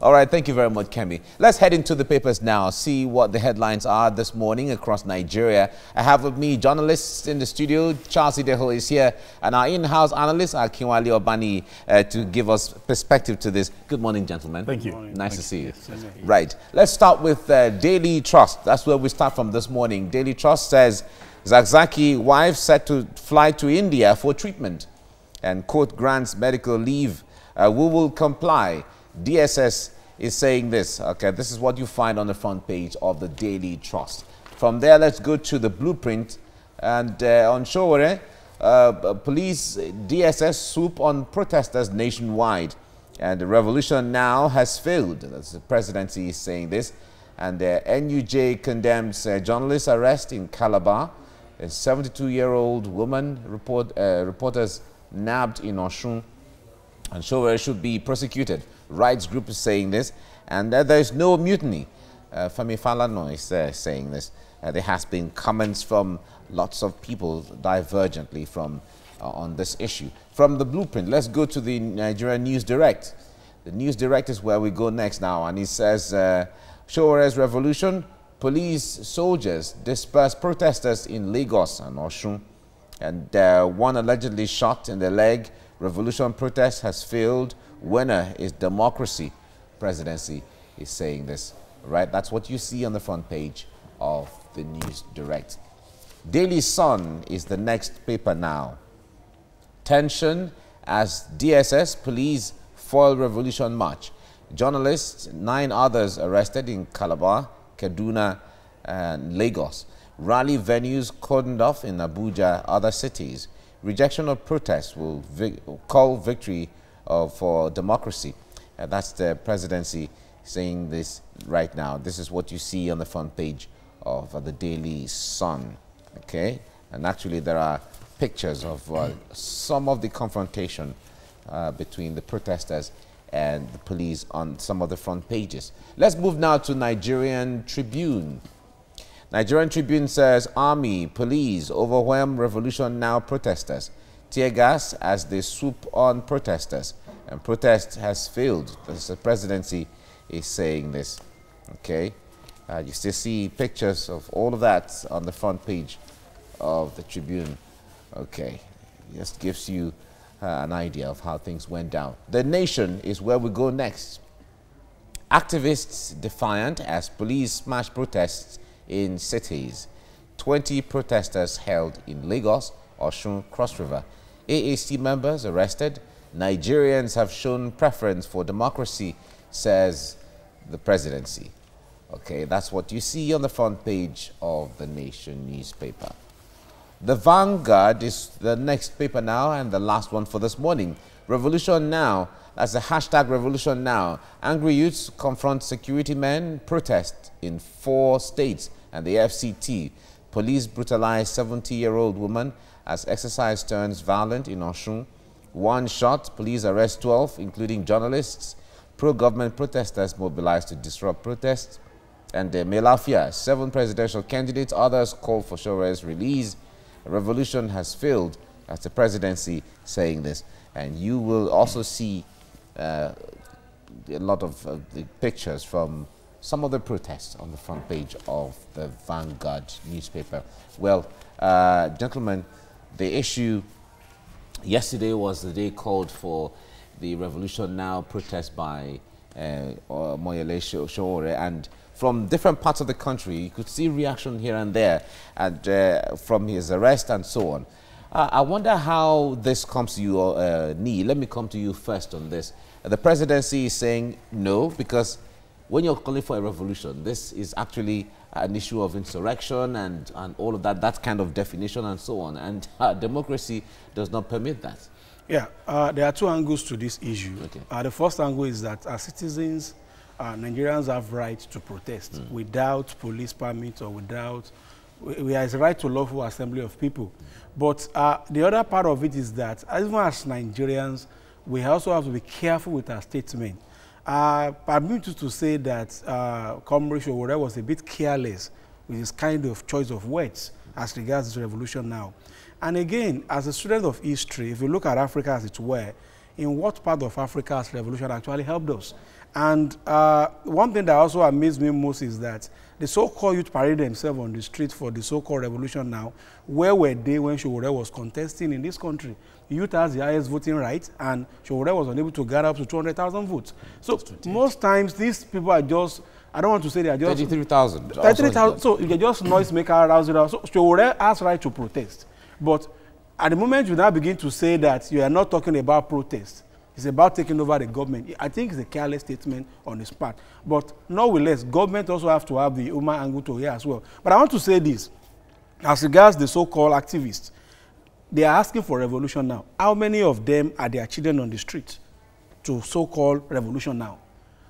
All right, thank you very much, Kemi. Let's head into the papers now, see what the headlines are this morning across Nigeria. I have with me journalists in the studio. Charles Ideho is here, and our in-house analyst, Akinwale Obani, to give us perspective to this. Good morning, gentlemen. Thank you. Nice to see you. Yes, right, let's start with Daily Trust. That's where we start from this morning. Daily Trust says, Zakzaki wife set to fly to India for treatment, and court grants medical leave. We will comply. DSS is saying this. Okay, this is what you find on the front page of the Daily Trust. From there, let's go to the blueprint. And on Showore, police DSS swoop on protesters nationwide. And the revolution now has failed. That's the presidency is saying this. And NUJ condemns journalist arrest in Calabar. A 72-year-old woman reporters nabbed in Osun. And Showore should be prosecuted. Rights group is saying this, and there is no mutiny. Femi Falana is saying this. There has been comments from lots of people divergently from on this issue. From the blueprint, let's go to the Nigerian News Direct. The News Direct is where we go next now, and it says, Showore's revolution, police soldiers disperse protesters in Lagos and Osun, and one allegedly shot in the leg. Revolution protest has failed. Winner is democracy. Presidency is saying this. Right? That's what you see on the front page of the News Direct. Daily Sun is the next paper now. Tension as DSS police foil revolution march. Journalists, 9 others arrested in Calabar, Kaduna, and Lagos. Rally venues cordoned off in Abuja, other cities. Rejection of protests will call victory for democracy. That's the presidency saying this right now. This is what you see on the front page of the Daily Sun. Okay, and actually there are pictures of some of the confrontation between the protesters and the police on some of the front pages. Let's move now to Nigerian Tribune. Nigerian Tribune says, Army, police overwhelm revolution now protesters. Tear gas as they swoop on protesters. And protest has failed. The presidency is saying this. Okay. You still see pictures of all of that on the front page of the Tribune. Okay. Just gives you an idea of how things went down. The Nation is where we go next. Activists defiant as police smash protests in cities. 20 protesters held in Lagos, Osun, Cross River. AAC members arrested. Nigerians have shown preference for democracy, says the presidency. Okay, that's what you see on the front page of the Nation newspaper. The Vanguard is the next paper now and the last one for this morning. Revolution Now. That's the hashtag Revolution Now. Angry youths confront security men, protest in 4 states, and the FCT. Police brutalize 70-year-old woman as exercise turns violent in Osun. 1 shot, police arrest 12, including journalists. Pro-government protesters mobilized to disrupt protests. And Melafia, 7 presidential candidates, others call for Showore's release. A revolution has failed, as the presidency saying this. And you will also see a lot of the pictures from some of the protests on the front page of the Vanguard newspaper. Well, gentlemen, the issue yesterday was the day called for the Revolution Now protest by Moyele Showore, and from different parts of the country, you could see reaction here and there, and from his arrest and so on. I wonder how this comes to you, Nee. Let me come to you first on this. The presidency is saying no, because when you're calling for a revolution, this is actually an issue of insurrection and all of that kind of definition and so on. And democracy does not permit that. Yeah, there are 2 angles to this issue. Okay. The first angle is that as citizens, Nigerians have right to protest without police permit or without. We have a right to lawful assembly of people. But the other part of it is that even as Nigerians, we also have to be careful with our statement. I'm going to say that Comrade Showore was a bit careless with his kind of choice of words as regards the revolution now. And again, as a student of history, if you look at Africa as it were, in what part of Africa has revolution actually helped us? And one thing that also amazed me most is that the so-called youth parade themselves on the street for the so-called revolution now. Where were they when Sowore was contesting in this country? Youth has the highest voting right, and Sowore was unable to gather up to 200,000 votes. So most times these people are just, I don't want to say they are just 33,000. 33,000. So they're just noisemaker, rousing. So Sowore has right to protest. But at the moment you now begin to say that you are not talking about protest, it's about taking over the government, I think it's a careless statement on his part. But nonetheless, government also have to have the human angle to here as well. But I want to say this, as regards the so-called activists, they are asking for revolution now. How many of them are their children on the street to so-called revolution now?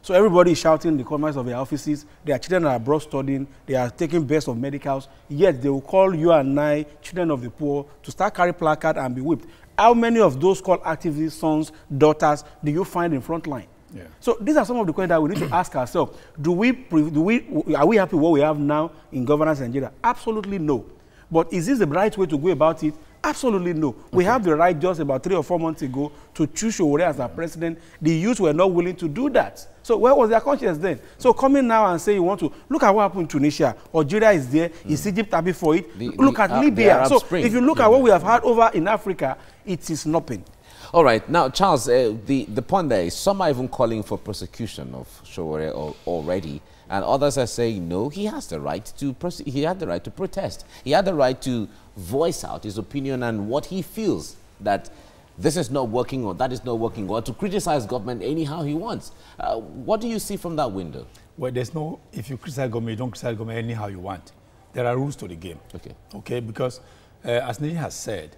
So everybody is shouting the comments of their offices, their children are abroad studying, they are taking best of medicals, yet they will call you and I, children of the poor, to start carry placard and be whipped. How many of those called activists, sons, daughters, do you find in front line? Yeah. So these are some of the questions that we need to ask ourselves. Are we happy with what we have now in governance in Nigeria? Absolutely no. But is this the right way to go about it? Absolutely no. Okay. We have the right just about 3 or 4 months ago to choose Sowore as our president. The youth were not willing to do that. So where was their conscience then? So coming now and say you want to, look at what happened in Tunisia. Algeria is there. Is Egypt happy for it? Look at Libya. So Spring. If you look at what we have had over in Africa, it is nothing. All right. Now, Charles, the point there is some are even calling for prosecution of Sowore already. And others are saying, no, he has the right to protest. He had the right to voice out his opinion and what he feels that this is not working or that is not working, or to criticize government anyhow he wants. What do you see from that window? Well, there's no, if you criticize government, you don't criticize government anyhow you want. There are rules to the game. Okay. Okay, because as Niji has said,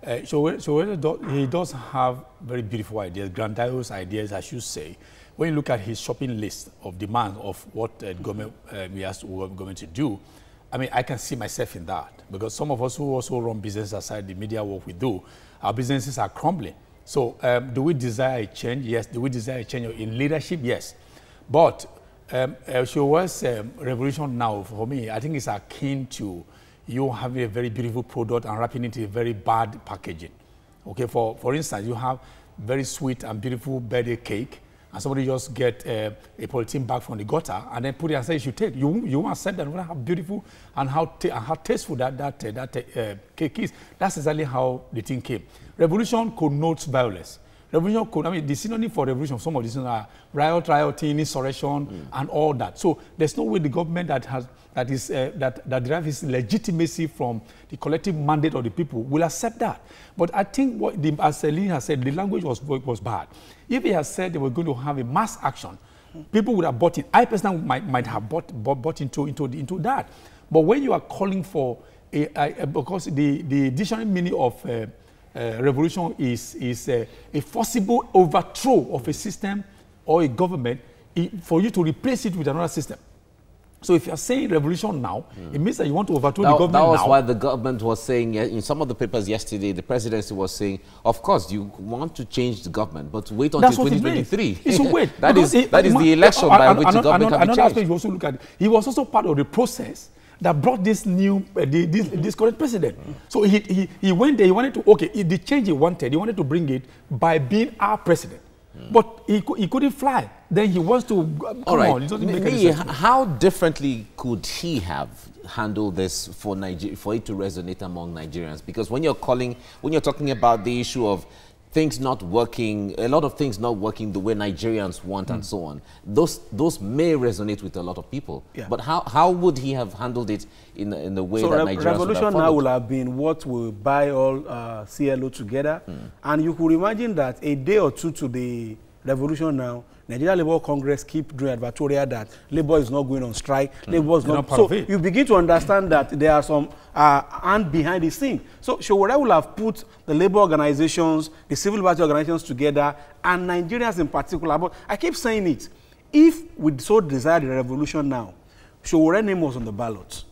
he does have very beautiful ideas, grandiose ideas, I should say. When you look at his shopping list of demands of what government we asked government to do, I mean, I can see myself in that, because some of us who also run business aside the media work we do, our businesses are crumbling. So do we desire a change? Yes. Do we desire a change in leadership? Yes. But Sowore's revolution now, for me, I think it's akin to you having a very beautiful product and wrapping it in a very bad packaging. Okay, for instance, you have very sweet and beautiful birthday cake, and somebody just get a polythene bag from the gutter and then put it and say you should take. You want to set that, how beautiful and how tasteful that cake is. That's exactly how the thing came. Revolution connotes violence. Revolution could, I mean, the synonym for revolution, some of these are rioting, insurrection, and all that. So there's no way the government that derives its legitimacy from the collective mandate of the people will accept that. But I think what as Celine has said, the language was bad. If he had said they were going to have a mass action, people would have bought in. I personally might have bought into that. But when you are calling for because the dictionary meaning of revolution is a forcible overthrow of a system or a government for you to replace it with another system. So if you're saying revolution now, it means that you want to overthrow the government now. That was why the government was saying, in some of the papers yesterday, the presidency was saying, of course, you want to change the government, but wait until 2023. It's a wait. that is the election by which the government can be changed. Aspect you also look at it. He was also part of the process that brought this new, this current president. So he went there, he wanted to, okay, the change he wanted to bring it by being our president. But he couldn't fly. Then he wants to come on. It doesn't make any sense. How differently could he have handled this for it to resonate among Nigerians? Because when you're talking about the issue of things not working, a lot of things not working the way Nigerians want and so on, those may resonate with a lot of people. Yeah. But how would he have handled it in the way that Nigerians would have followed? Revolution now will have been what will buy all CLO together. And you could imagine that a day or two to the revolution now, Nigeria Labour Congress keep doing advertorial that Labour is not going on strike. Labour is not. So you begin to understand that there are some hand behind the scene. So Sowore will have put the labour organizations, the civil liberty organizations together, and Nigerians in particular. But I keep saying it. If we so desire the revolution now, Sowore's name was on the ballot.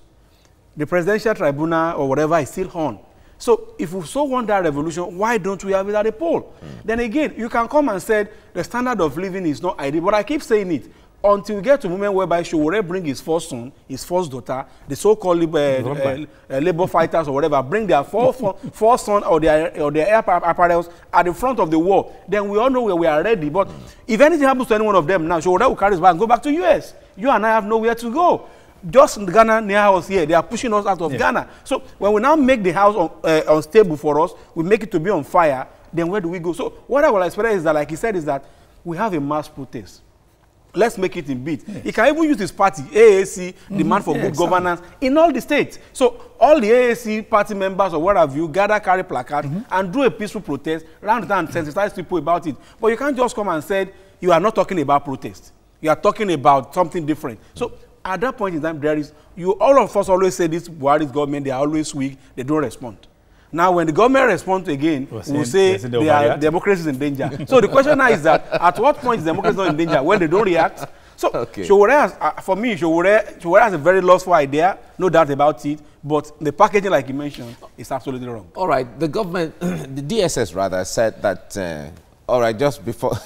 The presidential tribunal or whatever is still on. So if we so want that revolution, why don't we have it at a poll? Then again, you can come and say the standard of living is not ideal. But I keep saying it. until we get to a moment whereby Sowore bring his first son, his first daughter, the so-called labor fighters or whatever, bring their first son or their air apparels at the front of the war, then we all know where we are ready. But if anything happens to any one of them now, Sowore will carry his bag and go back to US. You and I have nowhere to go. Just Ghana near us here, they are pushing us out of Ghana. So when we now make the house unstable for us, we make it to be on fire, then where do we go? So what I will expect is that, like he said, is that we have a mass protest. Let's make it in beat. He can even use his party, AAC, demand for good governance in all the states. So all the AAC party members or what have you gather, carry placards and do a peaceful protest, round down and sensitize people about it. But you can't just come and say you are not talking about protest. You are talking about something different. So at that point in time, all of us always say this Buhari's government, they are always weak, they don't respond. Now, when the government responds again, we'll say democracy is in danger. So the question now is that, at what point is democracy not in danger? When they don't react? So Sowore has, for me, Sowore has a very lustful idea, no doubt about it, but the packaging, like you mentioned, is absolutely wrong. All right, the government, the DSS rather, said that, all right, just before,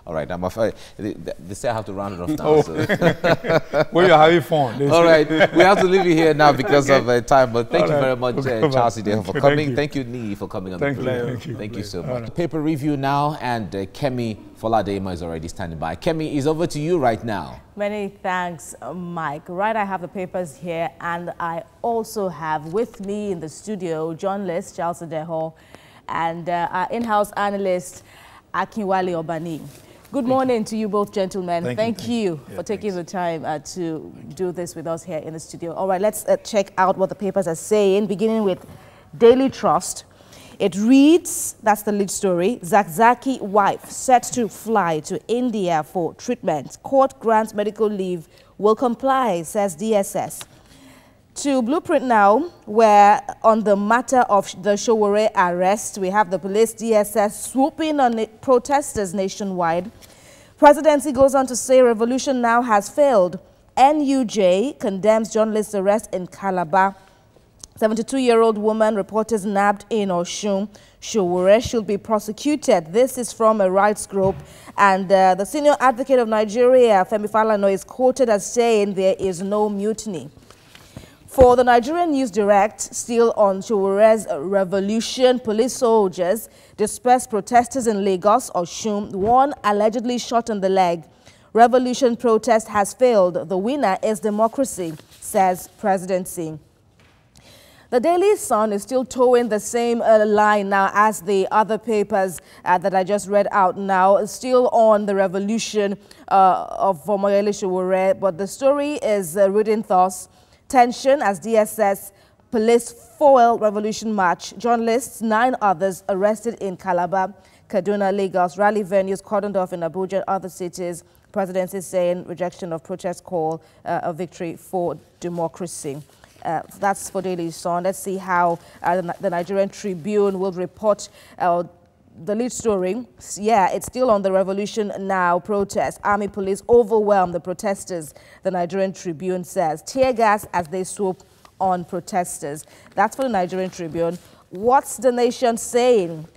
all right, I'm afraid, they say I have to round it off now. Oh. So. Well, you're having fun. All right, we have to leave you here now because of time, but thank you very much, Charles Ideh, for coming. Thank you, Nee, for coming on the program. Thank you so much. Paper review now, and Kemi Foladema is already standing by. Kemi, is over to you right now. Many thanks, Mike. Right, I have the papers here, and I also have with me in the studio journalist Charles Ideh and our in-house analyst Akinwale Obani. Good morning to you both, gentlemen. Thank you for taking the time to do this with us here in the studio. All right, let's check out what the papers are saying, beginning with Daily Trust. It reads, that's the lead story, Zakzaki wife set to fly to India for treatment. Court grants medical leave, will comply, says DSS. To Blueprint now, where on the matter of the Sowore arrest, we have the police DSS swooping on protesters nationwide. Presidency goes on to say revolution now has failed. NUJ condemns journalist arrest in Calabar. 72-year-old woman reporters nabbed in Osun. Sowore should be prosecuted. This is from a rights group. And the senior advocate of Nigeria, Femi Falana, is quoted as saying there is no mutiny. For the Nigerian News Direct, still on Sowore's revolution, police soldiers dispersed protesters in Lagos, Osun, one allegedly shot in the leg. Revolution protest has failed. The winner is democracy, says presidency. The Daily Sun is still towing the same line now as the other papers that I just read out now, still on the revolution of Moyele Sowore, but the story is reading thus. Tension as DSS police foil revolution march. Journalists, 9 others arrested in Calabar, Kaduna, Lagos. Rally venues cordoned off in Abuja and other cities. Presidency saying rejection of protest call a victory for democracy. That's for Daily Sun. Let's see how the Nigerian Tribune will report the lead story. Yeah, it's still on the Revolution Now protest. Army police overwhelm the protesters, the Nigerian Tribune says. Tear gas as they swoop on protesters. That's for the Nigerian Tribune. What's the Nation saying?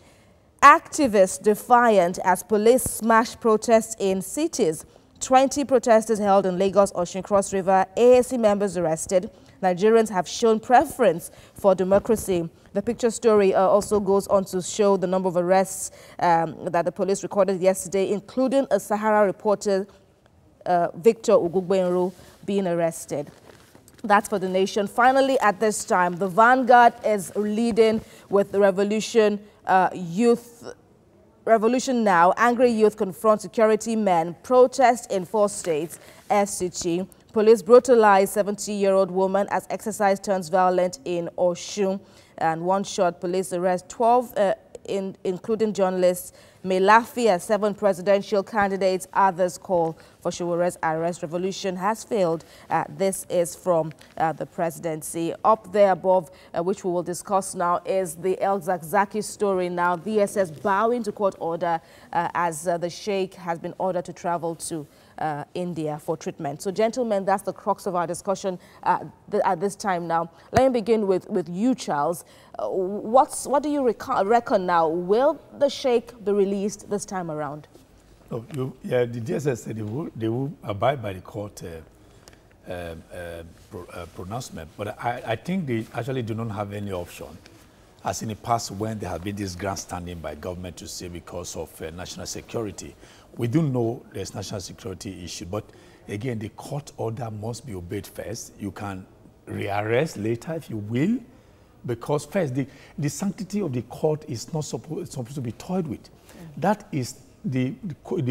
Activists defiant as police smash protests in cities. 20 protesters held in Lagos, Osun, Cross River. AAC members arrested. Nigerians have shown preference for democracy. The picture story also goes on to show the number of arrests that the police recorded yesterday, including a Sahara reporter, Victor Ugugbenru, being arrested. That's for the Nation. Finally, at this time, the Vanguard is leading with the Revolution Now. Angry youth confront security men. Protest in 4 states. FCT. Police brutalize 70-year-old woman as exercise turns violent in Osun. And one shot, police arrest 12, including journalists. Melafi as 7 presidential candidates. Others call for Sowore's arrest. Revolution has failed. This is from the presidency. Up there above, which we will discuss now, is the El Zakzaki story now. DSS bowing to court order as the sheikh has been ordered to travel to India for treatment. So, gentlemen, that's the crux of our discussion at this time now. Let me begin with you, Charles. What do you reckon now? Will the sheikh be released this time around? Yeah, the DSS said they will abide by the court pronouncement, but I think they actually do not have any option, as in the past when there have been this grandstanding by government to say because of national security. We do know there's national security issue, but again, the court order must be obeyed first. You can rearrest later if you will, because first, the sanctity of the court is not supposed to be toyed with. That is the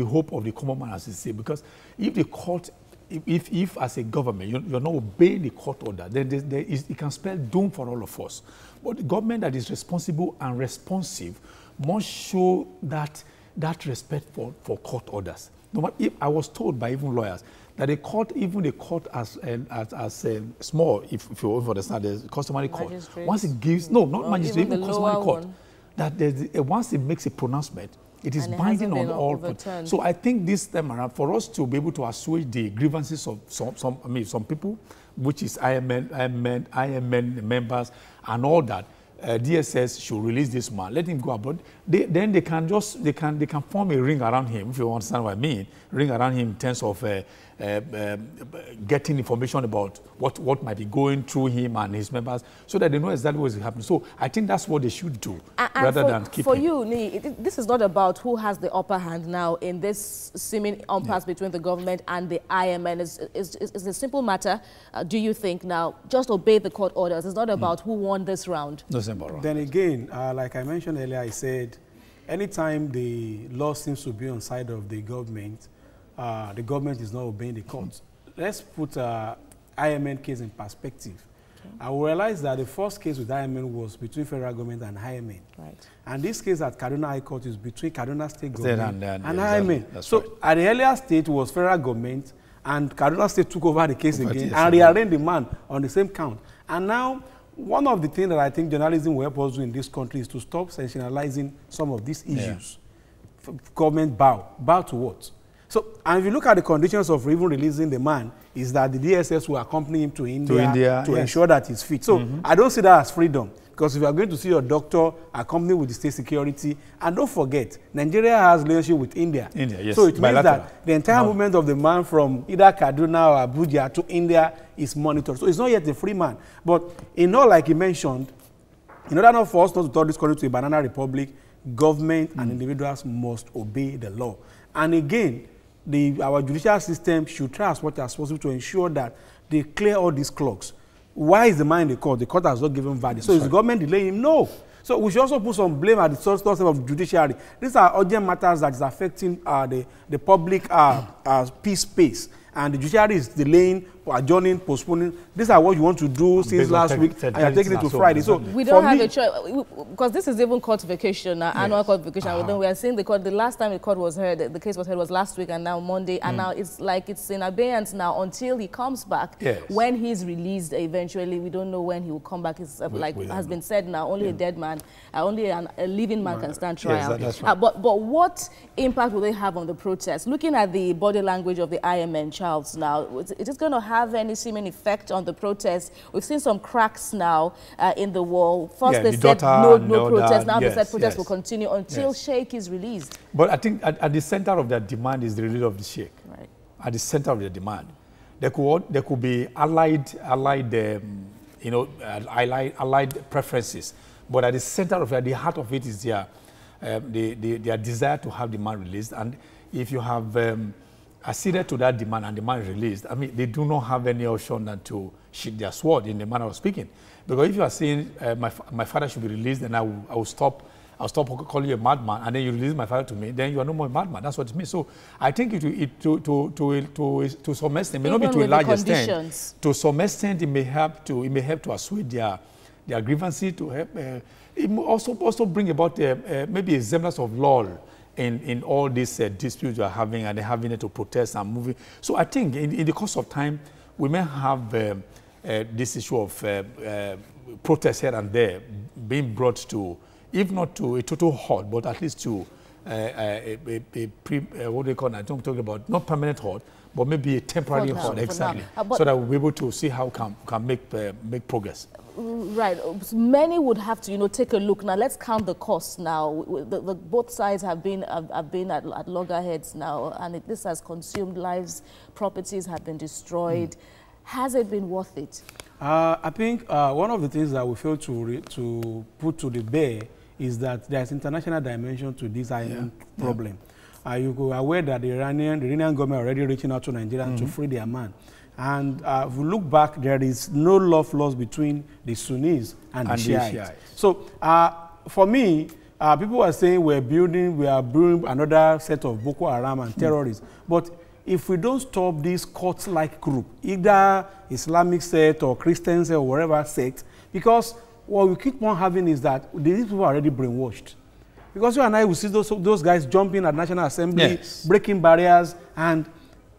hope of the common man, as they say, because if the court, if as a government, you're not obeying the court order, then it can spell doom for all of us. But the government that is responsible and responsive must show that respect for court orders. No matter, if I was told by even lawyers that even the court as small, if you understand, the customary court, once it gives, no, not magistrate, even customary court, that once it makes a pronouncement, it is binding on all. So I think this time around, for us to be able to assuage the grievances of some people, which is IMN members and all that, DSS should release this man, let him go abroad. Then they can form a ring around him, if you understand what I mean, ring around him in terms of getting information about what might be going through him and his members, so that they know exactly what is happening. So I think that's what they should do, rather than keep him. For you, Ni, this is not about who has the upper hand now in this seeming impasse between the government and the IMN. It's a simple matter, do you think, now, just obey the court orders. It's not about who won this round. No, then again, like I mentioned earlier, I said, anytime the law seems to be on side of the government is not obeying the courts. Let's put IMN case in perspective. I realized that the first case with IMN was between federal government and IMN. Right. And this case at Kaduna High Court is between Kaduna State government and IMN. Exactly. So right. At the earlier stage was federal government, and Kaduna State took over the case again and rearranged the man on the same count. And now, one of the things that I think journalism will help us do in this country is to stop sensationalizing some of these issues. Yeah. Government bow to what? So, and if you look at the conditions of even releasing the man, is that the DSS will accompany him to India to ensure that he's fit. So, I don't see that as freedom, because if you are going to see your doctor accompanied with the state security, and don't forget, Nigeria has relationship with India. So it means that the entire movement of the man from either Kaduna or Abuja to India is monitored. So it's not yet a free man. But in all, like you mentioned, in order not for us not to turn this country to a banana republic, government and individuals must obey the law. And again, our judicial system should try as much as possible to ensure that they clear all these clogs. Why is the man in the court? The court has not given verdict. So is the government delaying him? No. So we should also put some blame at the source of the judiciary. These are urgent matters that is affecting the public peace space. And the judiciary is delaying, adjourning, postponing. These are what you want to do since last week, and you're taking it to Friday. So we don't have a choice, because this is even court vacation, annual court vacation. We are seeing the court. The last time the court was heard, the case was heard was last week, and now Monday, and now it's like it's in abeyance now until he comes back. When he's released, eventually, we don't know when he will come back. It's like has been said now, only a dead man, only a living man can stand trial. Yes, right. But what impact will they have on the protest? Looking at the body language of the IMN, Charles, now, it is going to have any seeming effect on the protest. We've seen some cracks now in the wall. First they said no protest. Now they said protest will continue until Sheikh is released. But I think at the center of that demand is the release of the Sheikh. Right. At the center of the demand, there could be allied preferences. But at the center of it, the heart of it is their desire to have the man released. And if you have acceded to that demand and the man released, I mean, they do not have any option than to sheath their sword in the manner of speaking. Because if you are saying my father should be released, then I will stop calling you a madman, and then you release my father to me, then you are no more a madman. That's what it means. So I think to some extent, it may not be to a large extent. To some extent, it may help to assuage their grievances, to help. It may also bring about maybe a semblance of law in all these disputes we are having, and having it to protest and moving. So I think in the course of time, we may have this issue of protest here and there being brought to, if not to a total halt, but at least to what do you call it? I'm talking about not permanent halt, but maybe a temporary halt, exactly, so that we'll be able to see how can make progress. Right. Many would have to, take a look. Now, let's count the costs now. Both sides have been at loggerheads now, and this has consumed lives. Properties have been destroyed. Has it been worth it? I think one of the things that we fail to put to the bear is that there's international dimension to this island problem. You are aware that the Iranian government already reaching out to Nigeria to free their man. And if we look back, there is no love lost between the Sunnis and the Shiites. So for me, people are saying we are building another set of Boko Haram and terrorists. But if we don't stop this cult-like group, either Islamic sect or Christian sect or whatever sect, because what we keep on having is that these people are already brainwashed. Because you and I will see those guys jumping at National Assembly, breaking barriers, and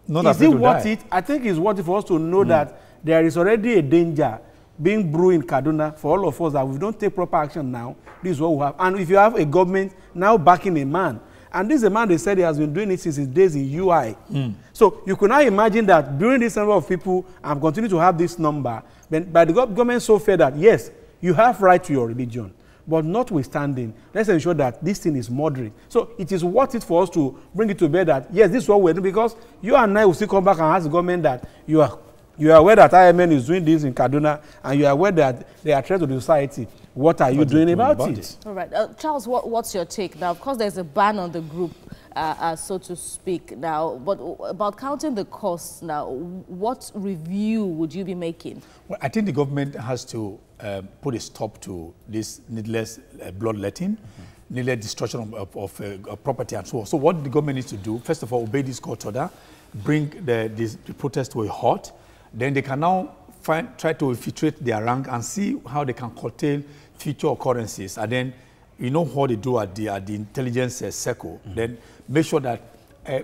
is it worth it? I think it's worth it for us to know that there is already a danger being brewed in Kaduna for all of us, that if we don't take proper action now, this is what we have. And if you have a government now backing a man, and this is a man they said he has been doing it since his days in UI. So you could now imagine that during this number of people and continue to have this number, then by the government so fair that yes, you have right to your religion. But notwithstanding, let's ensure that this thing is moderate. So it is worth it for us to bring it to bear that, yes, this is what we're doing, because you and I will still come back and ask the government that you are aware that IMN is doing this in Kaduna, and you are aware that they are threat to the society. What are you doing about it? All right. Charles, what's your take? Now, of course, there's a ban on the group, so to speak now, but about counting the costs now, what review would you be making? Well, I think the government has to put a stop to this needless bloodletting, needless destruction of property and so on. So what the government needs to do, first of all, obey this court order, bring the protest to a halt. Then they can now try to infiltrate their rank and see how they can curtail future occurrences. And then, you know what they do at the intelligence circle. Then make sure that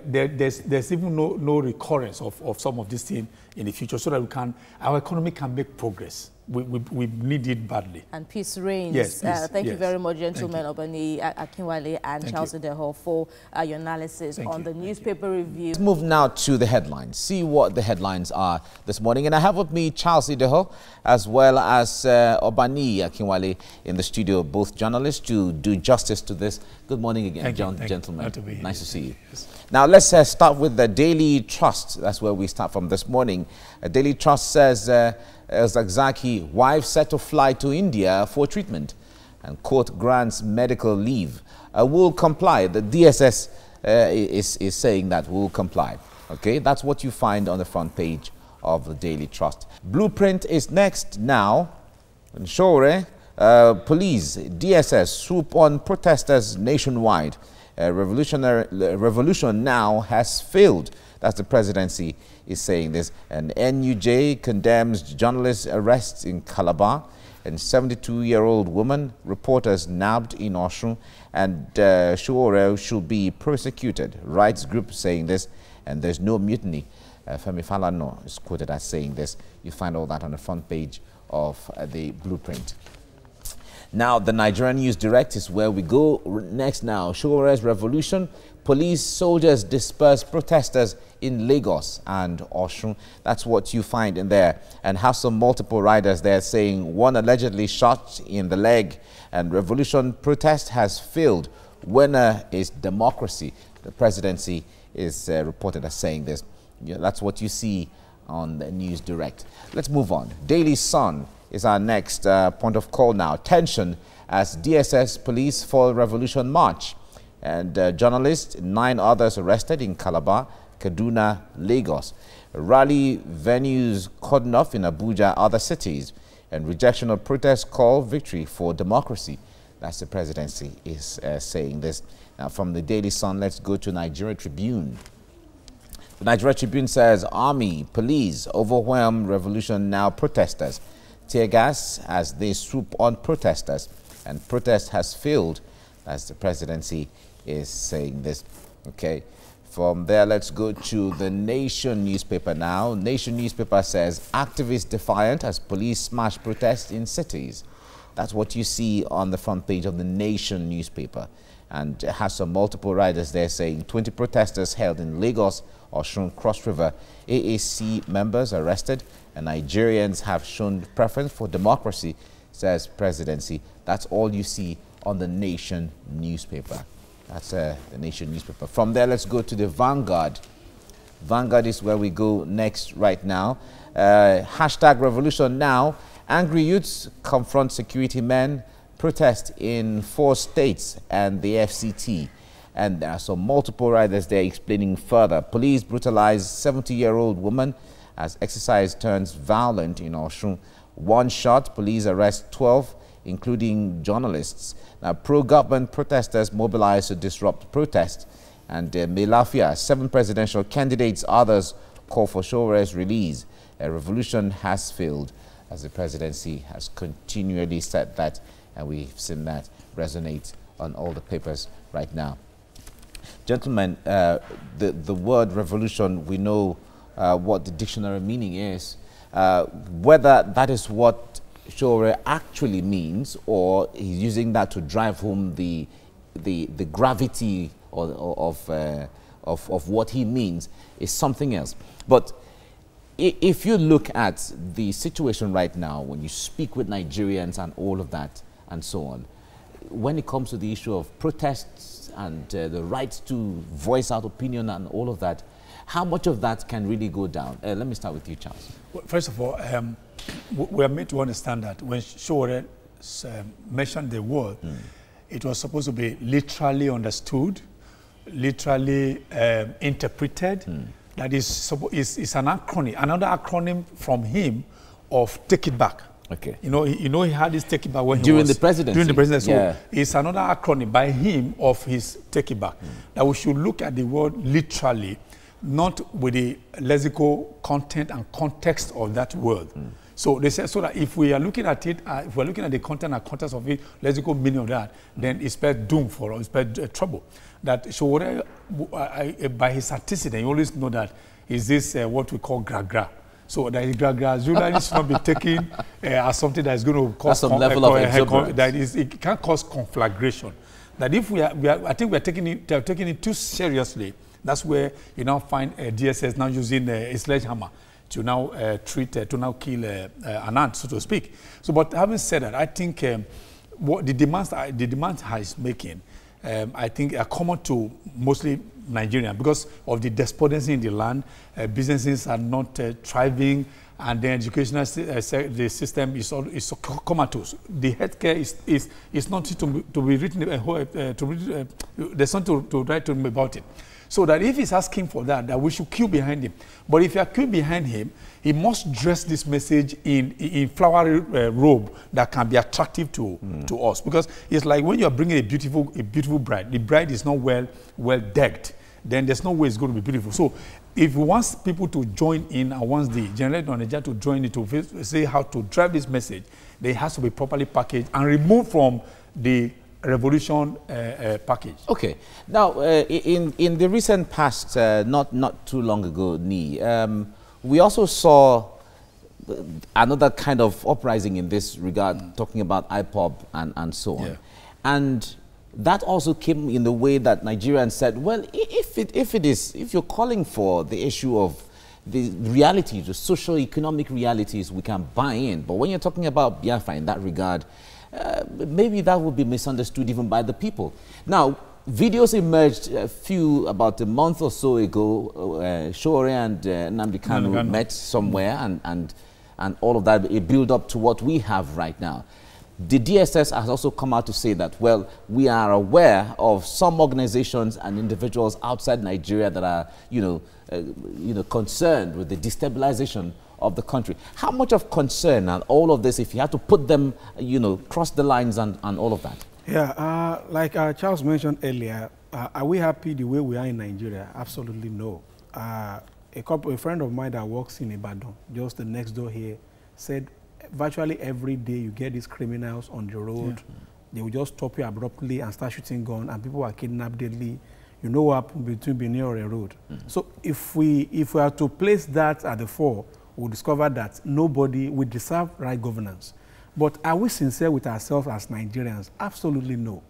there's even no recurrence of some of these things in the future, so that our economy can make progress. We need it badly. And peace reigns. Yes, thank you very much, gentlemen, Obani Akinwale and Charles Deho, for your analysis on the newspaper review. Let's move now to the headlines, see what the headlines are this morning. And I have with me Charles Deho as well as Obani Akinwale in the studio, both journalists, to do justice to this. Good morning again, gentlemen. Nice to see you. Yes. Now, let's start with the Daily Trust. That's where we start from this morning. Daily Trust says Zakzaki, wife set to fly to India for treatment, and court grants medical leave. Will comply. The DSS is saying that will comply. Okay, that's what you find on the front page of the Daily Trust. Blueprint is next now. Shore, police, DSS swoop on protesters nationwide. Revolution now has failed. That's the presidency is saying this. And NUJ condemns journalist arrests in Calabar, and 72-year-old woman reporters nabbed in Osun, and Shuore should be persecuted. Rights group saying this, and there's no mutiny. Femi Falana is quoted as saying this. You find all that on the front page of the Blueprint. Now, the Nigerian News Direct is where we go next now. Shore's revolution. Police, soldiers disperse protesters in Lagos and Osun. That's what you find in there. And have some multiple riders there saying one allegedly shot in the leg. And revolution protest has failed. Winner is democracy. The presidency is reported as saying this. Yeah, that's what you see on the News Direct. Let's move on. Daily Sun is our next point of call now. Tension as DSS police for revolution march. And journalists, 9 others arrested in Calabar, Kaduna, Lagos. Rally venues cordoned off in Abuja, other cities. And rejection of protest call victory for democracy. That's the presidency is saying this. Now from the Daily Sun, let's go to Nigeria Tribune. The Nigeria Tribune says army, police overwhelm revolution now protesters. Tear gas as they swoop on protesters. And protest has failed. As the presidency is saying this. Okay, from there let's go to the Nation newspaper now. Nation newspaper says activists defiant as police smash protests in cities. That's what you see on the front page of the Nation newspaper. and it has some multiple riders there saying 20 protesters held in Lagos, Osun, Cross River, AAC members arrested, and Nigerians have shown preference for democracy, says presidency. That's all you see on the Nation newspaper. That's the Nation newspaper. From there, let's go to the Vanguard. Vanguard is where we go next right now. Hashtag revolution now. Angry youths confront security men. Protest in 4 states and the FCT. And there are some multiple riders there explaining further. Police brutalized 70-year-old woman as exercise turns violent in Osun. 1 shot, police arrest 12, including journalists. Now, pro-government protesters mobilized to disrupt protest. And Melafia, 7 presidential candidates, others call for Showere's release. A revolution has failed, as the presidency has continually said that, and we've seen that resonate on all the papers right now. Gentlemen, the word revolution, we know what the dictionary meaning is. Whether that is what Showere actually means, or he's using that to drive home the gravity of what he means, is something else. But if you look at the situation right now, when you speak with Nigerians and all of that and so on, when it comes to the issue of protests and the right to voice out opinion and all of that, how much of that can really go down? Let me start with you, Charles. Well, first of all, we are made to understand that when Showere mentioned the word, it was supposed to be literally understood, literally interpreted. That is an acronym, another acronym from him of take it back. Okay. You know he had this take it back when during the presidency. During the presidency. Yeah. So it's another acronym by him of his take it back. That we should look at the word literally, not with the lexical content and context of that word. So they say so that if we are looking at it, if we're looking at the content and context of it, lexical meaning of that, then it's spelled doom for us, it's spelled trouble. That Showere, by his antecedent, you always know that is this what we call gra-gra. So that gra-gra usually should not be taken as something that is going to cause some level of exuberance. That is, it can cause conflagration. That if I think we are taking it too seriously. That's where you now find DSS now using a sledgehammer to now treat, to now kill an ant, so to speak. So, but having said that, I think what the demands he's making, I think are common to mostly Nigeria because of the despondency in the land. Businesses are not thriving, and the educational the system is comatose. The healthcare is not to be written. There's nothing to write to him about it. So that if he's asking for that we should queue behind him. But if you are queuing behind him, he must dress this message in flowery robe that can be attractive to us. Because it's like when you are bringing a beautiful bride, the bride is not well decked, then there's no way it's going to be beautiful. So if he wants people to join in and wants the general manager to join in to say how to drive this message, they has to be properly packaged and removed from the revolution package. Okay. Now, in the recent past, not too long ago, we also saw another kind of uprising in this regard, talking about IPOB and so on. Yeah. And that also came in the way that Nigerians said, well, if you're calling for the issue of the realities, the socio-economic realities, we can buy in. But when you're talking about Biafra in that regard, maybe that would be misunderstood even by the people. Now, videos emerged about a month or so ago. Showere and Nnamdi Kanu met somewhere, and all of that, it built up to what we have right now. The DSS has also come out to say that, well, we are aware of some organizations and individuals outside Nigeria that are, concerned with the destabilization of the country. How much of concern and all of this, if you had to put them, cross the lines and all of that? Yeah, like Charles mentioned earlier, are we happy the way we are in Nigeria? Absolutely no. A friend of mine that works in Ibadan, just the next door here, said virtually every day you get these criminals on the road. Yeah. They will just stop you abruptly and start shooting guns, and people are kidnapped daily. You know what happened between Benin or a road. So if we are to place that at the fore, we'll discover that we deserve right governance. But are we sincere with ourselves as Nigerians? Absolutely no.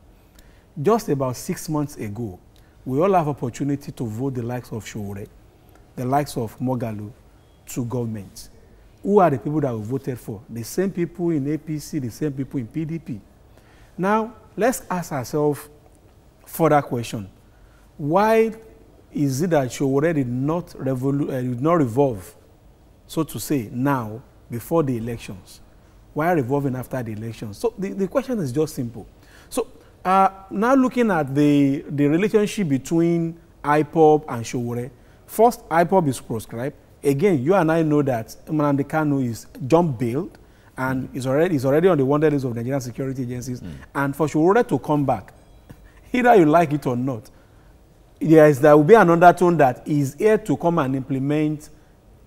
just about 6 months ago, we all have opportunity to vote the likes of Showore, the likes of Mogalu to government. Who are the people that we voted for? The same people in APC, the same people in PDP. Now, let's ask ourselves further question. Why is it that Showore did not revolve, so to say, now, before the elections? Why revolving after the elections? So the question is just simple. So now looking at the relationship between IPOB and Showore, first, IPOB is proscribed. Again, you and I know that Nnamdi Kanu is jump bailed and is already on the wanted list of Nigerian security agencies. And for Showore to come back, either you like it or not, there will be an undertone that is here to come and implement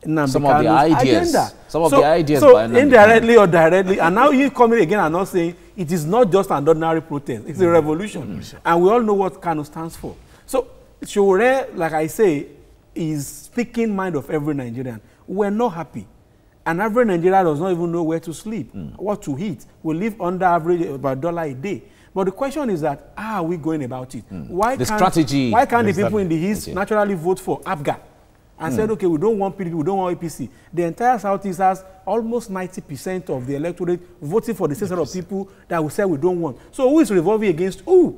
Nnamdi Kanu's agenda. Some of the ideas so by Nnamdi indirectly or directly, and now you coming again and not saying it is not just an ordinary protest, it's a revolution. And we all know what Kanu stands for. So Showore, like I say, is speaking mind of every Nigerian. We're not happy. And every Nigerian does not even know where to sleep, what to eat. We live under average about $1 a day. But the question is that, how are we going about it? Why can't the people in the East naturally vote for APGA and said, okay, we don't want PDP, we don't want APC? The entire Southeast has almost 90% of the electorate voting for the same set of people that we say we don't want. So who is revolving against who?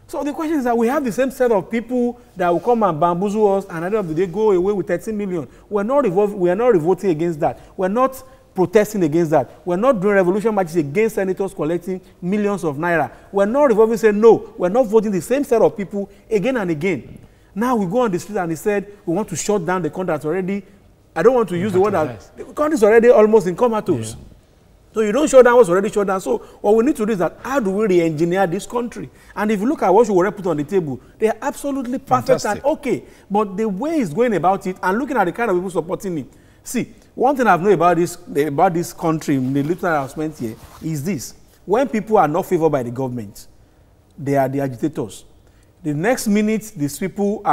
So the question is that we have the same set of people that will come and bamboozle us and at the end of the day go away with 13 million. We are not revolting against that. We're not protesting against that. We're not doing revolution marches against senators collecting millions of naira. We're not revolving saying no, we're not voting the same set of people again and again. Now we go on the street and they said we want to shut down the country that's already, I don't want to use the word that the country is already almost in comatose. Yeah. So you don't shut down what's already shut down. So what we need to do is that how do we re-engineer this country? And if you look at what you already put on the table, they are absolutely perfect and okay. But the way he's going about it and looking at the kind of people supporting it. See, one thing I've known about this country, the little that I've spent here, is this. When people are not favored by the government, they are the agitators. The next minute, these people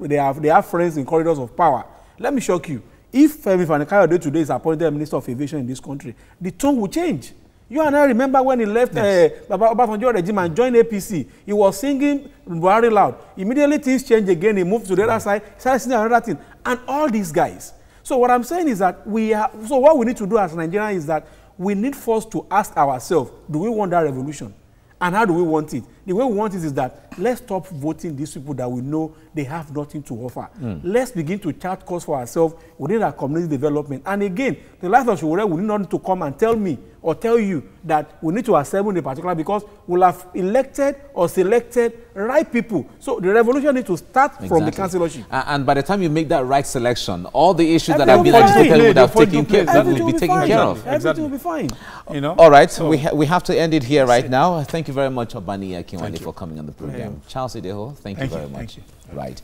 they have friends in corridors of power. Let me shock you. If Femi Fani-Kayode today is appointed Minister of Aviation in this country, the tone will change. You and I remember when he left Obasanjo regime and joined APC, he was singing very loud. Immediately things changed again, he moved to the other side, started singing another thing. And all these guys. So what I'm saying is that what we need to do as Nigerians is that we need first to ask ourselves, do we want that revolution? And how do we want it? The way we want it is that let's stop voting these people that we know they have nothing to offer. Let's begin to chart course for ourselves within our community development. And again, the life of Showore will not need to come and tell me or tell you that we need to assemble in particular because we'll have elected or selected right people. So the revolution needs to start from the councillorship. And by the time you make that right selection, all the issues that have been agitated would have taken care of. Everything will be fine. You know? All right, so we have to end it here right now. Thank you very much, Obani Akinwande, for coming on the program. Charles Ideho, thank you very much. Right.